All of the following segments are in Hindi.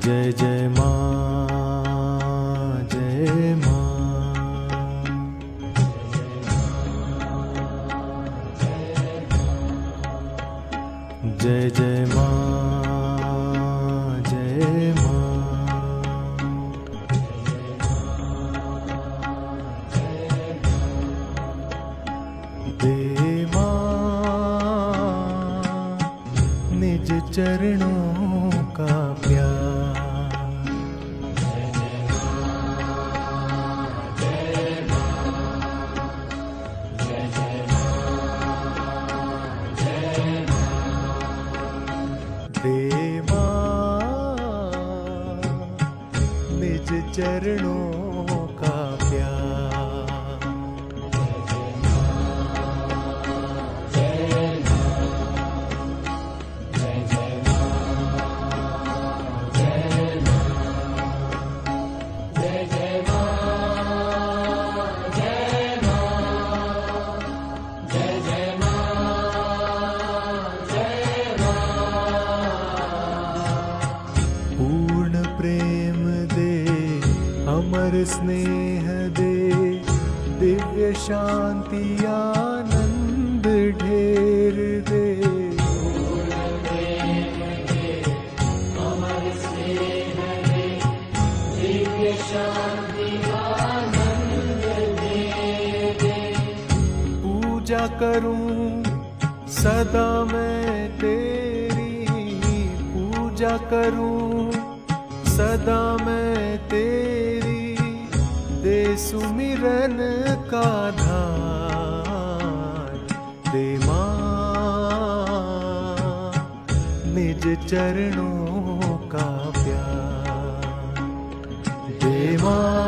जय जय माँ, जय माँ। जय जय माँ, जय माँ। दे माँ निज चरणों का प्यार। दे माँ निज चरणों का प्यार। पूर्ण प्रेम दे, अमर स्नेह दे, दिव्य शांति आनंद ढेर दे। अमर स्नेह दे, दिव्य शांति आनंद दे। पूजा करूं सदा मैं तेरी, पूजा करूं सदा मैं तेरी। दे सुमिरन का धार। दे माँ निज चरणों का प्यार। दे माँ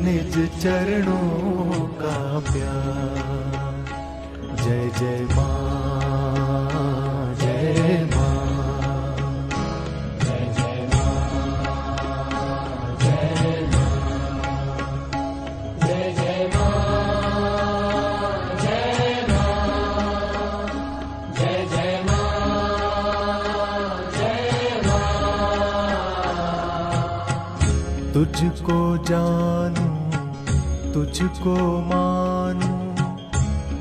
निज चरणों का प्यार। जय जय माँ, जय माँ। तुझको जानूं, तुझको मानूं,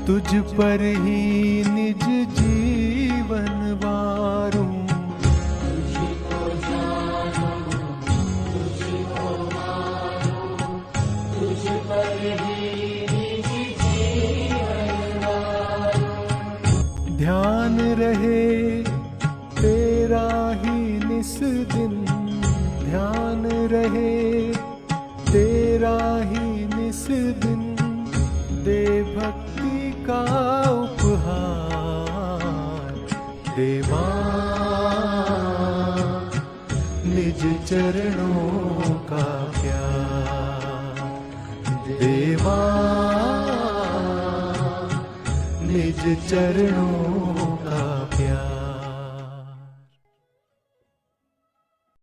तुझ पर ही निज जीवन वारूं। तुझको जानूं, तुझको मानूं, तुझ पर ही निज जीवन वारूं। ध्यान रहे तेरा ही निस दिन, ध्यान रहे तेरा ही निस दिन। दे भक्ति का उपहार। दे माँ निज चरणों का प्यार। दे माँ निज चरणों